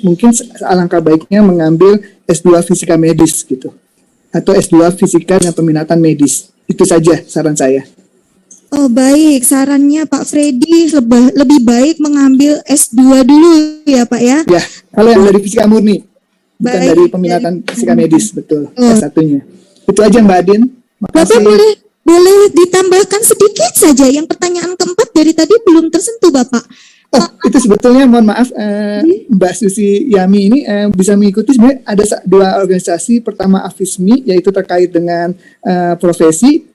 mungkin alangkah baiknya mengambil S2 Fisika Medis gitu. Atau S2 Fisika dan Peminatan Medis. Itu saja saran saya. Oh baik, sarannya Pak Freddy lebih baik mengambil S2 dulu ya Pak ya? Ya, kalau yang dari Fisika Murni. Bukan dari Peminatan Fisika Medis, betul. S1-nya. Itu aja Mbak Adin. Makasih. Bapak boleh ditambahkan sedikit saja. Yang pertanyaan keempat dari tadi belum tersentuh Bapak. Oh, itu sebetulnya mohon maaf Mbak Susi Yami ini bisa mengikuti sebenarnya ada dua organisasi. Pertama AFISMI, yaitu terkait dengan profesi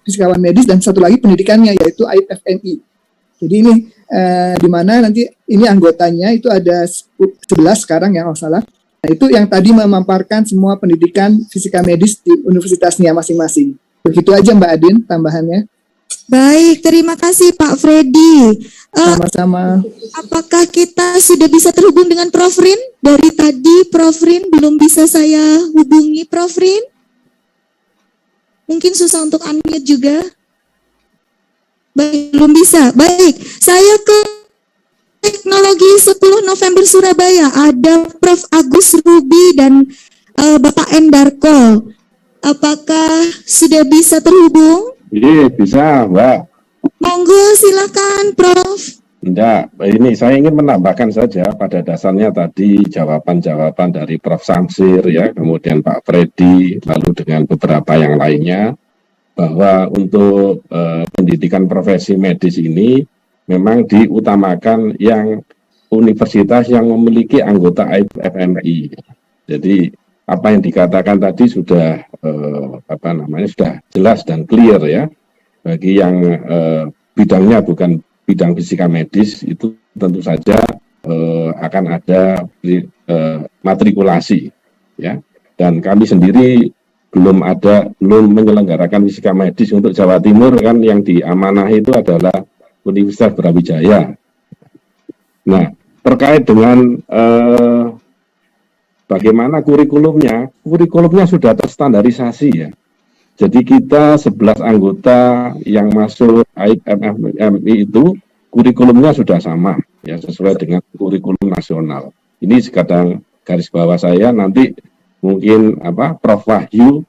fisikawan medis, dan satu lagi pendidikannya, yaitu AIPFMI. Jadi ini di mana nanti ini anggotanya itu ada 11 sekarang ya, kalau salah. Nah, itu yang tadi memaparkan semua pendidikan fisika medis di universitasnya masing-masing. Begitu aja Mbak Adin tambahannya. Baik, terima kasih Pak Freddy. Sama-sama. Apakah kita sudah bisa terhubung dengan Prof Rin? Dari tadi Prof Rin belum bisa saya hubungi Prof Rin. Mungkin susah untuk unmute juga. Baik, belum bisa. Baik, saya ke Teknologi 10 November Surabaya. Ada Prof Agus Ruby dan Bapak Endarko. Apakah sudah bisa terhubung? Iya, bisa, Mbak. Monggo, silakan, Prof. Enggak, ini saya ingin menambahkan saja pada dasarnya tadi jawaban-jawaban dari Prof. Samsir, ya, kemudian Pak Freddy, lalu dengan beberapa yang lainnya, bahwa untuk pendidikan profesi medis ini memang diutamakan yang universitas yang memiliki anggota AIPFMI. Jadi apa yang dikatakan tadi sudah sudah jelas dan clear ya. Bagi yang bidangnya bukan bidang fisika medis, itu tentu saja akan ada matrikulasi ya. Dan kami sendiri belum menyelenggarakan fisika medis untuk Jawa Timur, kan yang diamanahi itu adalah Universitas Brawijaya. Nah, terkait dengan bagaimana kurikulumnya sudah terstandarisasi ya. Jadi kita 11 anggota yang masuk AIPFMI itu kurikulumnya sudah sama ya, sesuai dengan kurikulum nasional. Ini sekadang garis bawah saya, nanti mungkin Prof Wahyu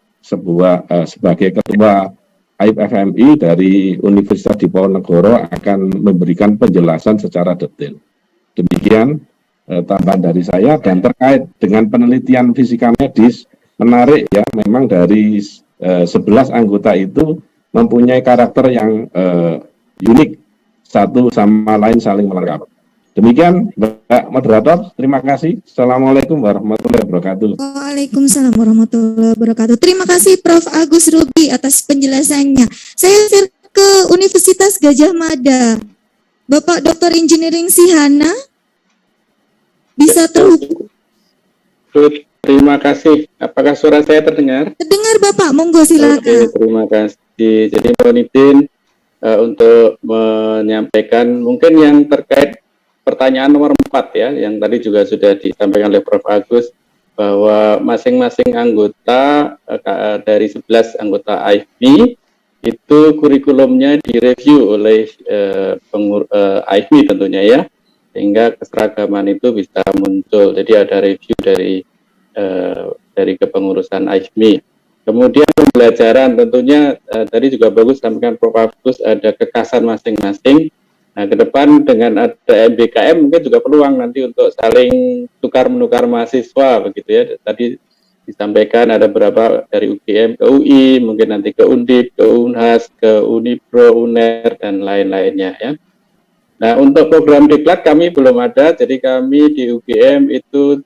sebagai ketua AIPFMI dari Universitas Diponegoro akan memberikan penjelasan secara detail. Demikian tambahan dari saya. Dan terkait dengan penelitian fisika medis, menarik ya, memang dari 11 anggota itu mempunyai karakter yang unik, satu sama lain saling melengkapi. Demikian Mbak Moderator, terima kasih. Assalamualaikum warahmatullahi wabarakatuh. Waalaikumsalam warahmatullahi wabarakatuh. Terima kasih Prof. Agus Ruby atas penjelasannya. Saya ke Universitas Gadjah Mada. Bapak Dr. Engineering Sihana, bisa terhubung? Terima kasih. Apakah suara saya terdengar? Terdengar Bapak, monggo silakan. Oke, terima kasih. Jadi mohon izin untuk menyampaikan mungkin yang terkait pertanyaan nomor 4 ya, yang tadi juga sudah disampaikan oleh Prof. Agus, bahwa masing-masing anggota dari 11 anggota AIFMI itu kurikulumnya direview oleh AIFMI tentunya ya, sehingga keseragaman itu bisa muncul. Jadi ada review dari kepengurusan AIFMI. Kemudian pembelajaran tentunya tadi juga bagus sampaikan Prof. Agus, ada kekasan masing-masing. Nah, ke depan dengan ada MBKM mungkin juga peluang nanti untuk saling tukar-menukar mahasiswa begitu ya. Tadi disampaikan ada berapa dari UGM ke UI, mungkin nanti ke Undip, ke Unhas, ke Unipro, UNER, dan lain-lainnya ya. Nah, untuk program diklat kami belum ada, jadi kami di UGM itu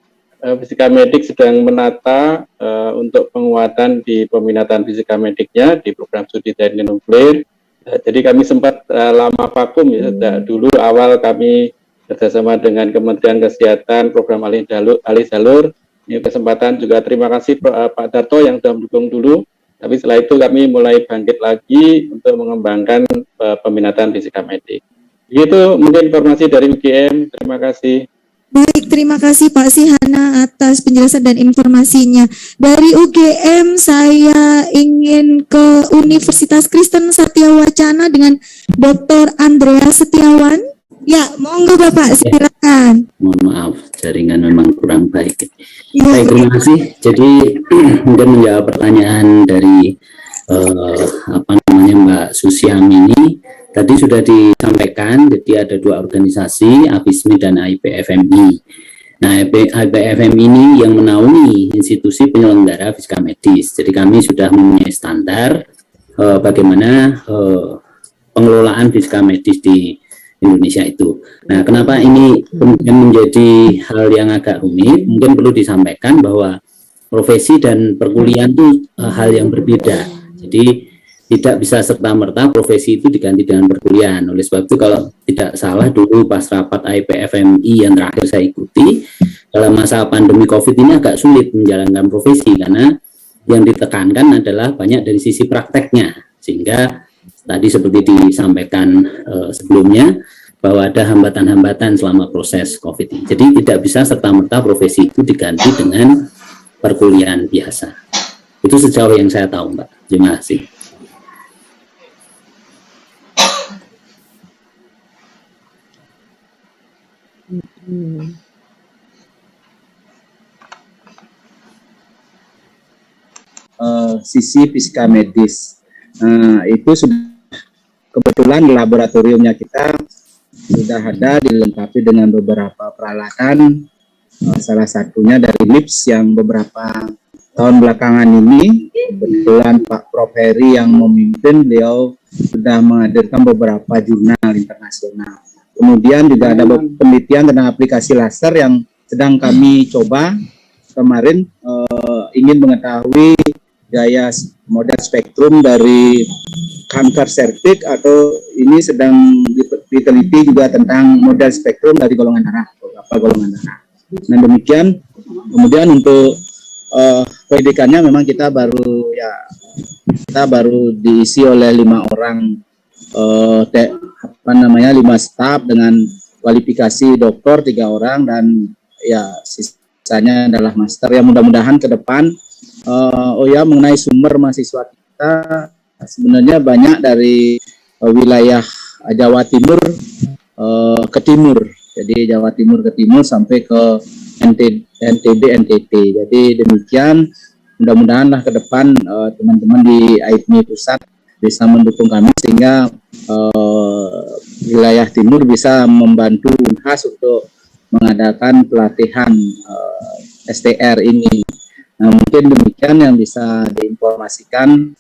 fisika medik sedang menata untuk penguatan di peminatan fisika mediknya di program studi teknik nuklir. Jadi kami sempat lama vakum ya, dulu awal kami kerjasama dengan Kementerian Kesehatan, program alih jalur. Ini kesempatan juga terima kasih Pak Darto yang sudah mendukung dulu. Tapi setelah itu kami mulai bangkit lagi untuk mengembangkan peminatan fisika medik. Begitu mungkin informasi dari UGM. Terima kasih. Baik, terima kasih Pak Sihana atas penjelasan dan informasinya. Dari UGM saya ingin ke Universitas Kristen Satya Wacana dengan Dr. Andreas Setiawan. Ya, monggo Bapak, silakan. Mohon maaf, jaringan memang kurang baik. Ya, Baik, terima kasih. Jadi mungkin menjawab pertanyaan dari Mbak Susiami ini tadi sudah disampaikan. Jadi ada dua organisasi, AFISMI dan AIPFMI. Nah, AIPFMI ini yang menaungi institusi penyelenggara fisika medis. Jadi kami sudah mempunyai standar bagaimana pengelolaan fisika medis di Indonesia itu. Nah, kenapa ini kemudian menjadi hal yang agak rumit? Mungkin perlu disampaikan bahwa profesi dan perkuliahan itu hal yang berbeda. Jadi tidak bisa serta-merta profesi itu diganti dengan perkuliahan. Oleh sebab itu kalau tidak salah dulu pas rapat AIPFMI yang terakhir saya ikuti, dalam masa pandemi COVID ini agak sulit menjalankan profesi karena yang ditekankan adalah banyak dari sisi prakteknya. Sehingga tadi seperti disampaikan sebelumnya, bahwa ada hambatan-hambatan selama proses COVID ini. Jadi tidak bisa serta-merta profesi itu diganti dengan perkuliahan biasa. Itu sejauh yang saya tahu, Mbak. Terima kasih. Sisi fisika medis. Itu sudah kebetulan laboratoriumnya kita sudah ada dilengkapi dengan beberapa peralatan, salah satunya dari LIPS yang beberapa tahun belakangan ini kebetulan Pak Prof Heri yang memimpin, beliau sudah menghadirkan beberapa jurnal internasional. Kemudian juga ada penelitian tentang aplikasi laser yang sedang kami coba kemarin, ingin mengetahui gaya model spektrum dari kanker serviks, atau ini sedang diteliti juga tentang model spektrum dari golongan darah, beberapa golongan darah. Nah demikian, kemudian untuk pendidikannya memang kita baru diisi oleh 5 orang 5 staf dengan kualifikasi doktor 3 orang dan ya sisanya adalah master. Ya mudah-mudahan ke depan mengenai sumber mahasiswa kita sebenarnya banyak dari wilayah Jawa Timur ke timur. Jadi Jawa Timur ke timur sampai ke NTB, NTT. Jadi demikian, mudah-mudahanlah ke depan teman-teman di AIPMI Pusat bisa mendukung kami sehingga wilayah timur bisa membantu UNHAS untuk mengadakan pelatihan STR ini. Nah, mungkin demikian yang bisa diinformasikan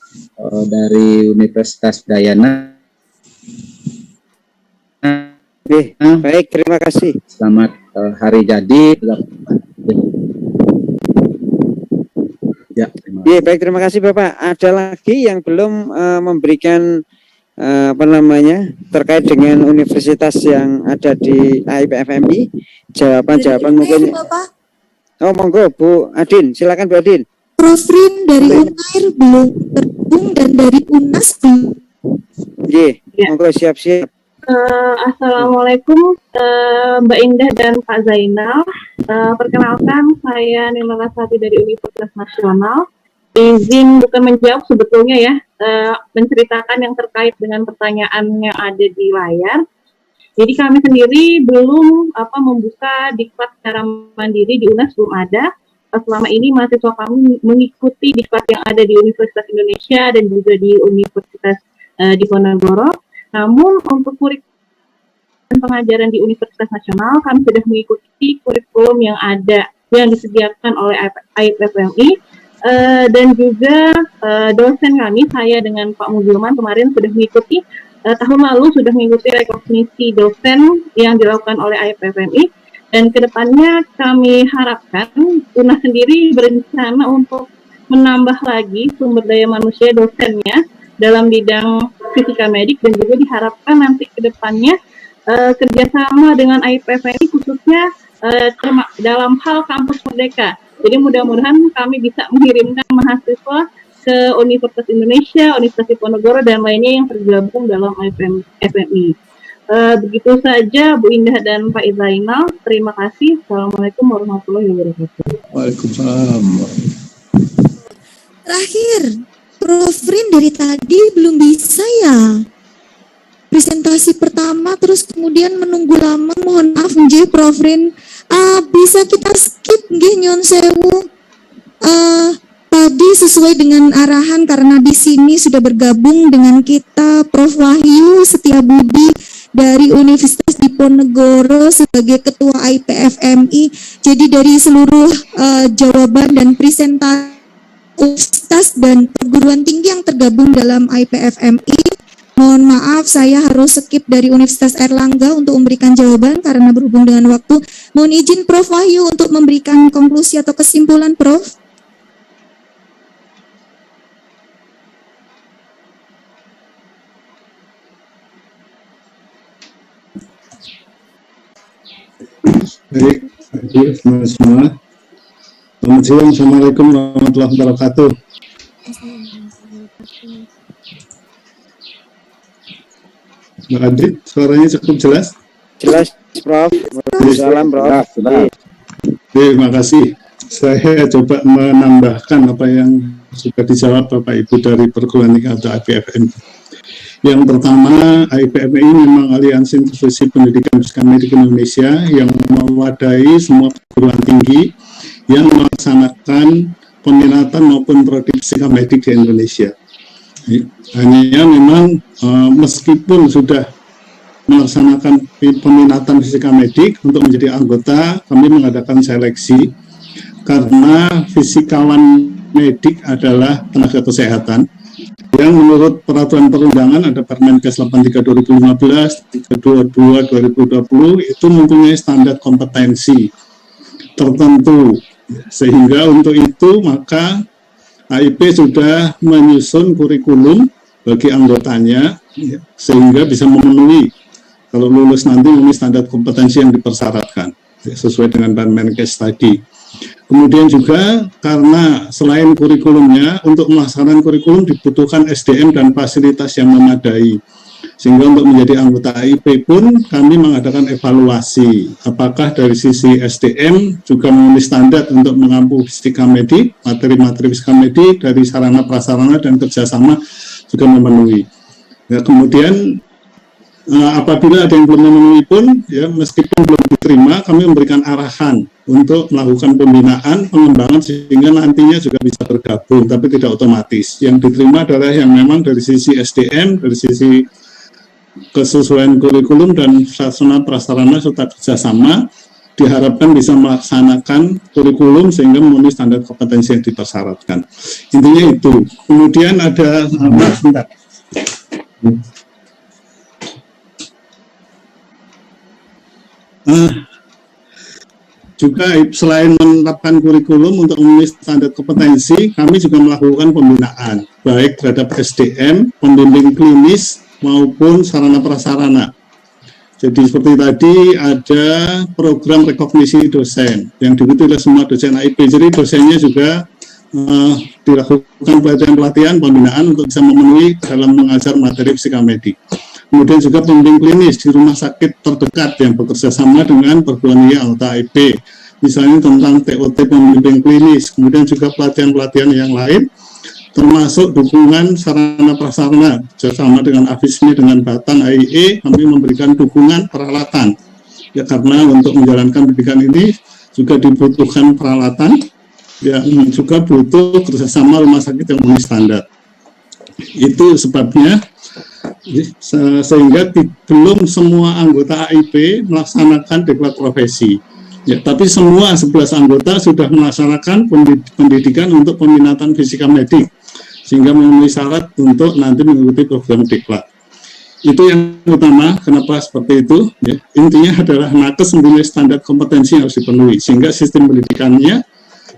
dari Universitas Udayana. Baik, terima kasih. Selamat hari jadi. Ya, baik, terima kasih Bapak. Ada lagi yang belum memberikan terkait dengan universitas yang ada di AIPFMI, jawaban mungkin. Bapak. Oh, monggo Bu Adin, silakan Bu Adin. Prof Rin dari UNAIR belum terhubung dan dari UNAS belum. Monggo siap-siap. Assalamualaikum Mbak Indah dan Pak Zainal. Perkenalkan, saya Nila Lasati dari Universitas Nasional. Izin bukan menjawab sebetulnya ya, menceritakan yang terkait dengan pertanyaan yang ada di layar. Jadi kami sendiri belum membuka diklat secara mandiri di UNAS, belum ada. Selama ini mahasiswa kami mengikuti diklat yang ada di Universitas Indonesia dan juga di Universitas Diponegoro. Namun untuk kurikulum pengajaran di Universitas Nasional kami sudah mengikuti kurikulum yang ada yang disediakan oleh AIPFMI, dan juga dosen kami, saya dengan Pak Muzilman kemarin sudah mengikuti. Tahun lalu sudah mengikuti rekognisi dosen yang dilakukan oleh AIPFMI, dan kedepannya kami harapkan UNAS sendiri berencana untuk menambah lagi sumber daya manusia dosennya dalam bidang fisika medik, dan juga diharapkan nanti kedepannya kerjasama dengan AIPFMI khususnya dalam hal kampus merdeka. Jadi mudah-mudahan kami bisa mengirimkan mahasiswa ke Universitas Indonesia, Universitas Diponegoro, dan lainnya yang tergabung dalam AIPFMI. Begitu saja Bu Indah dan Pak Zainal. Terima kasih. Assalamualaikum warahmatullahi wabarakatuh. Waalaikumsalam. Terakhir, Prof Rin dari tadi belum bisa ya? presentasi pertama terus kemudian menunggu lama, mohon maaf nggih Prof Rin. Bisa kita skip nggih nyon sewu. Tadi sesuai dengan arahan karena di sini sudah bergabung dengan kita Prof Wahyu Setiabudi dari Universitas Diponegoro sebagai Ketua IPFMI. Jadi dari seluruh jawaban dan presentasi universitas dan perguruan tinggi yang tergabung dalam IPFMI, mohon maaf saya harus skip dari Universitas Airlangga untuk memberikan jawaban karena berhubung dengan waktu. Mohon izin Prof Wahyu untuk memberikan konklusi atau kesimpulan, Prof. Baik, semua. Selamat siang, Assalamualaikum warahmatullahi wabarakatuh. Mbak Adri, suaranya cukup jelas? Jelas, Prof. Salam, Prof. Terima kasih. Saya coba menambahkan apa yang sudah dijawab Bapak Ibu dari perguruan tinggi atau IPFM. Yang pertama, IPFMI memang aliansi institusi pendidikan fisika medik Indonesia yang mewadahi semua perguruan tinggi yang melaksanakan peminatan maupun prodi fisika medik di Indonesia. Hanya memang meskipun sudah melaksanakan peminatan fisika medik untuk menjadi anggota, kami mengadakan seleksi karena fisikawan medik adalah tenaga kesehatan yang menurut peraturan perundangan ada Permenkes 83 2015, 322 2020 itu mempunyai standar kompetensi tertentu, sehingga untuk itu maka AIP sudah menyusun kurikulum bagi anggotanya sehingga bisa memenuhi kalau lulus nanti memenuhi standar kompetensi yang dipersyaratkan sesuai dengan Permenkes tadi. Kemudian juga karena selain kurikulumnya, untuk melaksanakan kurikulum dibutuhkan SDM dan fasilitas yang memadai. Sehingga untuk menjadi anggota AIP pun kami mengadakan evaluasi. Apakah dari sisi SDM juga memenuhi standar untuk mengampu fisika medik, materi-materi fisika medik dari sarana prasarana dan kerjasama juga memenuhi. Ya, kemudian apabila ada yang belum memenuhi pun, ya meskipun belum diterima, kami memberikan arahan untuk melakukan pembinaan, pengembangan sehingga nantinya juga bisa bergabung, tapi tidak otomatis. Yang diterima adalah yang memang dari sisi SDM, dari sisi kesesuaian kurikulum dan sarana prasarana serta kerjasama, diharapkan bisa melaksanakan kurikulum sehingga memenuhi standar kompetensi yang dipersyaratkan. Intinya itu. Kemudian ada juga selain menetapkan kurikulum untuk memenuhi standar kompetensi, kami juga melakukan pembinaan baik terhadap SDM, pembimbing klinis maupun sarana prasarana. Jadi seperti tadi ada program rekognisi dosen yang diikuti oleh semua dosen AIP. Jadi dosennya juga dilakukan pelatihan pembinaan untuk bisa memenuhi dalam mengajar materi fisika medik. Kemudian juga pembimbing klinis di rumah sakit terdekat yang bekerja sama dengan perguruan tinggi anggota AIP, misalnya tentang TOT pembimbing klinis. Kemudian juga pelatihan-pelatihan yang lain, termasuk dukungan sarana prasarana, bersama dengan AFISMI dengan Batang AIE, kami memberikan dukungan peralatan. Ya karena untuk menjalankan pendidikan ini juga dibutuhkan peralatan, yang juga butuh kerjasama rumah sakit yang memenuhi standar. Itu sebabnya sehingga belum semua anggota AIP melaksanakan diklat profesi. Ya, tapi semua 11 anggota sudah melaksanakan pendidikan untuk peminatan fisika medik, sehingga memenuhi syarat untuk nanti mengikuti program diklat. Itu yang utama, kenapa seperti itu. Ya. Intinya adalah nakes mempunyai standar kompetensi yang harus dipenuhi, sehingga sistem pendidikannya,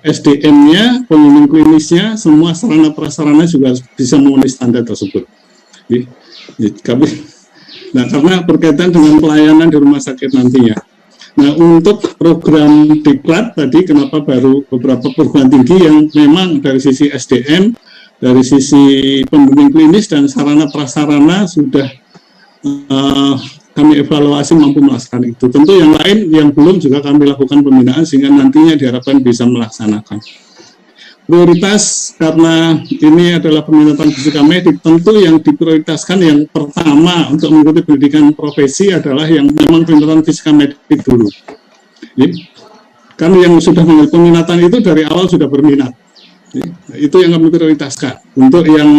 SDM-nya, pembimbing klinisnya, semua sarana prasarana juga bisa memenuhi standar tersebut. Ya. Nah, karena berkaitan dengan pelayanan di rumah sakit nantinya. Nah, untuk program diklat tadi, kenapa baru beberapa perguruan tinggi yang memang dari sisi SDM, dari sisi pembimbing klinis dan sarana prasarana sudah kami evaluasi mampu melaksanakan itu. Tentu yang lain yang belum juga kami lakukan pembinaan sehingga nantinya diharapkan bisa melaksanakan. prioritas karena ini adalah peminatan fisika medik, tentu yang diprioritaskan yang pertama untuk mengikuti pendidikan profesi adalah yang memang peminatan fisika medik dulu. Kan yang sudah mengikuti peminatan itu dari awal sudah berminat. Itu yang kami prioritaskan. Untuk yang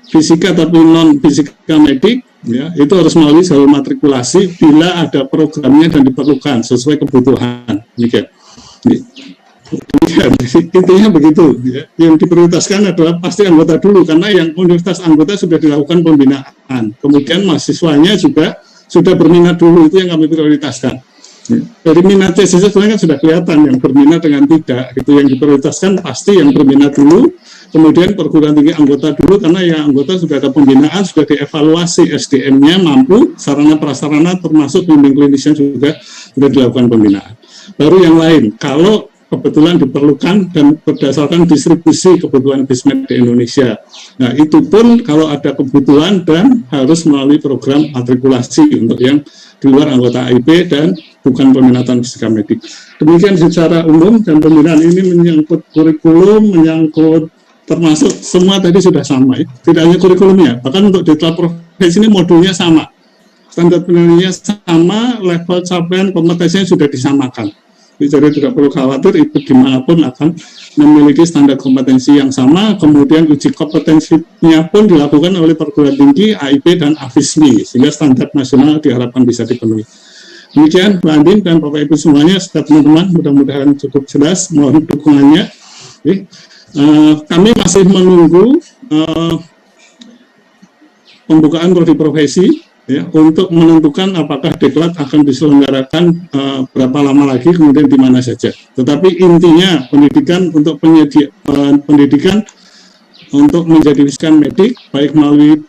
fisika tapi non fisika medik, ya, itu harus melalui jalur matrikulasi bila ada programnya dan diperlukan sesuai kebutuhan. Demikian. Intinya begitu, ya. Yang diprioritaskan adalah pasti anggota dulu, karena yang universitas anggota sudah dilakukan pembinaan, kemudian mahasiswanya juga sudah berminat dulu, itu yang kami prioritaskan. Ya. Dari minatnya sebenarnya kan sudah kelihatan yang berminat dengan tidak, itu yang diprioritaskan pasti yang berminat dulu, kemudian perguruan tinggi anggota dulu, karena yang anggota sudah ada pembinaan, sudah dievaluasi SDM-nya mampu, sarana prasarana termasuk bimbing klinisnya juga sudah dilakukan pembinaan. Baru yang lain, kalau kebetulan diperlukan dan berdasarkan distribusi kebutuhan BISMED di Indonesia. Nah, itu pun kalau ada kebutuhan dan harus melalui program matrikulasi untuk yang di luar anggota AIP dan bukan peminatan fisika medik. Demikian secara umum, dan pembinaan ini menyangkut kurikulum, menyangkut termasuk semua tadi sudah sama, ya. Tidak hanya kurikulumnya, bahkan untuk diklat profesi ini modulnya sama. Standar penilaiannya sama, level capaian kompetensinya sudah disamakan. Jadi tidak perlu khawatir, itu dimanapun akan memiliki standar kompetensi yang sama, kemudian uji kompetensinya pun dilakukan oleh perguruan tinggi, AIP, dan AFISMI, sehingga standar nasional diharapkan bisa dipenuhi. Demikian, Mbak Andin dan Bapak Ibu semuanya, setiap teman-teman, mudah-mudahan cukup jelas, mohon dukungannya. Kami masih menunggu pembukaan prodi profesi, ya, untuk menentukan apakah diklat akan diselenggarakan berapa lama lagi, kemudian di mana saja. Tetapi intinya pendidikan untuk pendidikan untuk menjadi fisika medik, baik melalui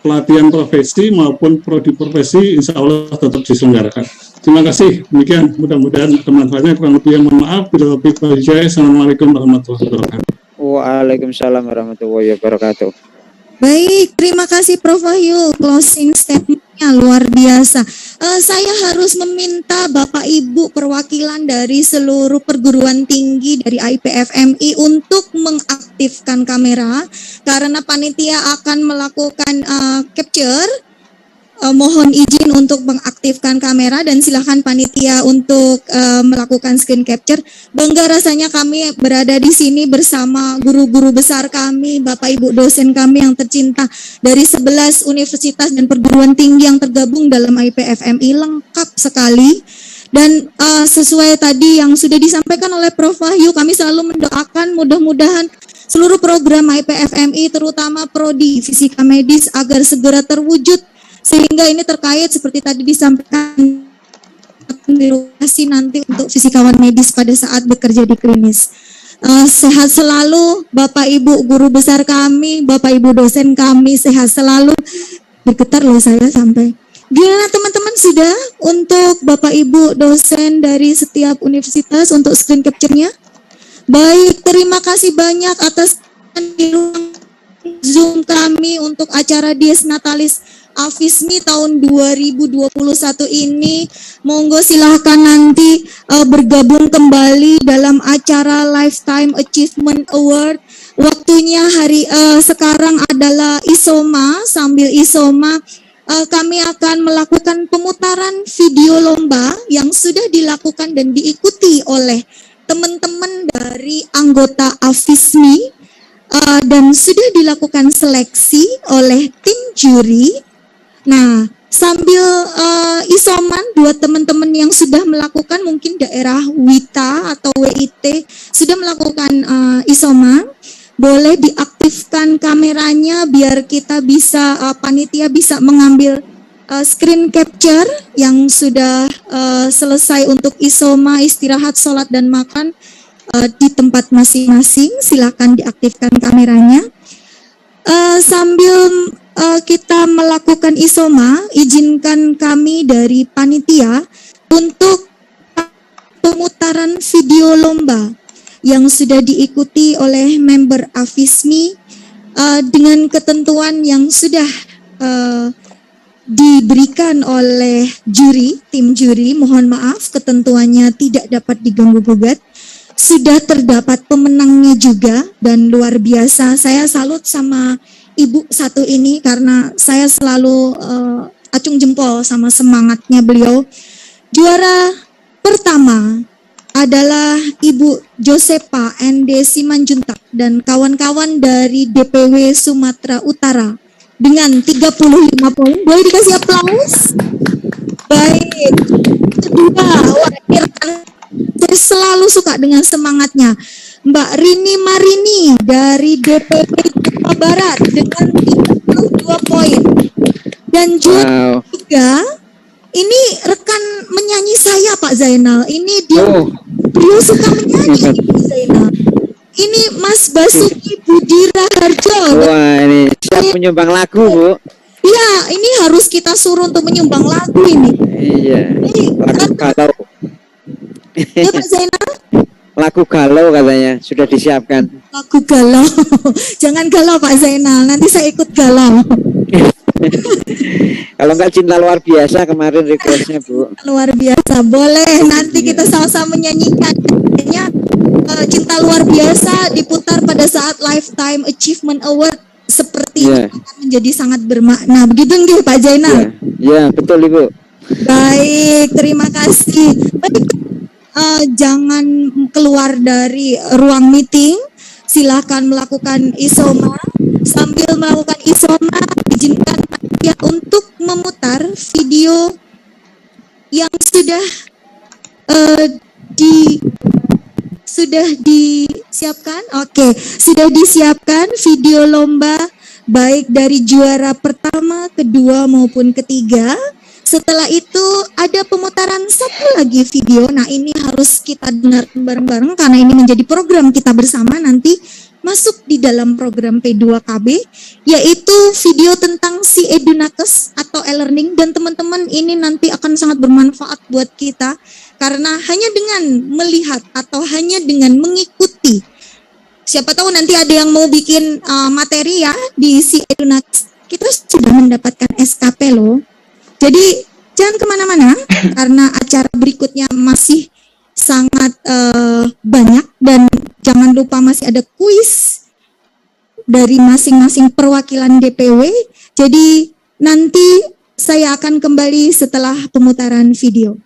pelatihan profesi maupun prodi profesi, insya Allah tetap diselenggarakan. Terima kasih. Demikian, mudah-mudahan teman-temannya kurang lebih mohon maaf. Bila lebih baik, Assalamualaikum warahmatullahi wabarakatuh. Waalaikumsalam warahmatullahi wabarakatuh. Baik, terima kasih Prof. Wahyu. Closing statement-nya luar biasa. Saya harus meminta Bapak Ibu perwakilan dari seluruh perguruan tinggi dari IPFMI untuk mengaktifkan kamera, karena panitia akan melakukan capture. Mohon izin untuk mengaktifkan kamera dan silakan panitia untuk melakukan screen capture. Bangga rasanya kami berada di sini bersama guru-guru besar kami, Bapak Ibu dosen kami yang tercinta dari 11 universitas dan perguruan tinggi yang tergabung dalam IPFMI, lengkap sekali. Dan sesuai tadi yang sudah disampaikan oleh Prof. Wahyu, kami selalu mendoakan mudah-mudahan seluruh program IPFMI, terutama prodi fisika medis, agar segera terwujud, sehingga ini terkait seperti tadi disampaikan lokasi nanti untuk fisikawan medis pada saat bekerja di klinis. Sehat selalu Bapak Ibu guru besar kami, Bapak Ibu dosen kami, sehat selalu. Bergetar loh saya sampai. Gimana teman-teman, sudah untuk Bapak Ibu dosen dari setiap universitas untuk screen capture-nya? Baik, terima kasih banyak atas Zoom kami untuk acara Dies Natalis AFISMI tahun 2021 ini. Monggo silahkan nanti bergabung kembali dalam acara Lifetime Achievement Award. Waktunya hari sekarang adalah isoma. Sambil isoma kami akan melakukan pemutaran video lomba yang sudah dilakukan dan diikuti oleh teman-teman dari anggota AFISMI dan sudah dilakukan seleksi oleh tim juri. Nah, sambil isoman, dua teman-teman yang sudah melakukan, mungkin daerah WITA atau WIT sudah melakukan isoman, boleh diaktifkan kameranya biar kita bisa, panitia bisa mengambil screen capture yang sudah selesai untuk isoma, istirahat, sholat, dan makan di tempat masing-masing. Silakan diaktifkan kameranya. Sambil kita melakukan isoma, izinkan kami dari panitia untuk pemutaran video lomba yang sudah diikuti oleh member AFISMI dengan ketentuan yang sudah diberikan oleh juri, tim juri. Mohon maaf ketentuannya tidak dapat diganggu-gugat. sudah terdapat pemenangnya juga dan luar biasa. Saya salut sama Ibu satu ini karena saya selalu acung jempol sama semangatnya beliau. Juara pertama adalah Ibu Josepa ND Simanjuntak dan kawan-kawan dari DPW Sumatera Utara dengan 35 poin. Boleh dikasih aplaus? Baik. Kedua, saya selalu suka dengan semangatnya. Mbak Rini Marini dari DPP Jawa Barat dengan 32 poin. Dan juara ketiga, ini rekan menyanyi saya Pak Zainal. Ini beliau suka menyanyi Pak Zainal. Ini Mas Basuki Budi Raharjo. Wah, ini siap menyumbang lagu, Bu. Iya, ini harus kita suruh untuk menyumbang lagu ini. Iya. Lagu galau. Ya Pak Zainal? Lagu galau katanya sudah disiapkan. Lagu galau. Jangan galau Pak Zainal, nanti saya ikut galau. Kalau enggak Cinta Luar Biasa kemarin requestnya, Bu. Luar biasa, boleh nanti kita sama-sama menyanyikan. Cinta Luar Biasa diputar pada saat Lifetime Achievement Award seperti ini akan menjadi sangat bermakna. Begitu nggih Pak Zainal? Ya, betul Ibu. Baik, terima kasih. Baik, jangan keluar dari ruang meeting. Silakan melakukan isoma. Sambil melakukan isoma, izinkan ya untuk memutar video yang sudah disiapkan. Oke, sudah disiapkan video lomba baik dari juara pertama, kedua maupun ketiga. Setelah itu ada pemutaran satu lagi video. Nah, ini harus kita dengarkan bareng-bareng karena ini menjadi program kita bersama nanti masuk di dalam program P2KB, yaitu video tentang si Edunakes atau e-learning. Dan teman-teman, ini nanti akan sangat bermanfaat buat kita karena hanya dengan melihat atau hanya dengan mengikuti, siapa tahu nanti ada yang mau bikin materi ya di si Edunakes, kita sudah mendapatkan SKP loh. Jadi jangan kemana-mana karena acara berikutnya masih sangat banyak dan jangan lupa masih ada kuis dari masing-masing perwakilan DPW. Jadi nanti saya akan kembali setelah pemutaran video.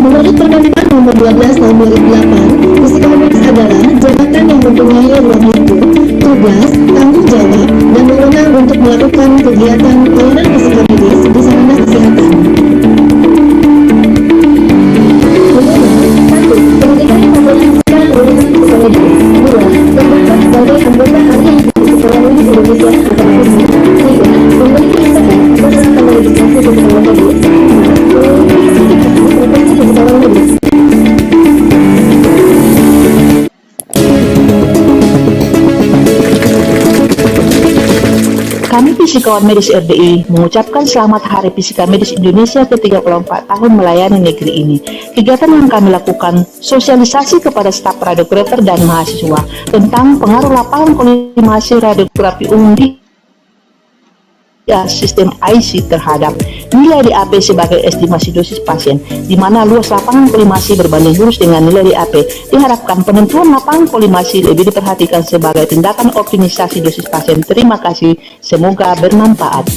Menurut Permendak Nomor 12 Tahun 2008, fisika medis adalah jabatan yang mempunyai ruang lingkup, tugas, tanggung jawab, dan wewenang untuk melakukan kegiatan pelayanan fisika medis di sarana kesehatan. Satu, pendidikan yang memperhatikan urusan fisika medis. Dua, terdapat sebagai anggota ahli fisika medis Indonesia atau AFISMI. Tiga, memiliki riset berserta legislasi fisika medis. Kami Fisikawan Medis RDI mengucapkan selamat Hari Fisika Medis Indonesia ke-34 tahun melayani negeri ini. Kegiatan yang kami lakukan sosialisasi kepada staf radiografer dan mahasiswa tentang pengaruh lapangan kolimasi radiografi umum di sistem IC terhadap nilai DAP sebagai estimasi dosis pasien, di mana luas lapangan kolimasi berbanding lurus dengan nilai DAP. Diharapkan penentuan lapangan kolimasi lebih diperhatikan sebagai tindakan optimisasi dosis pasien. Terima kasih, semoga bermanfaat.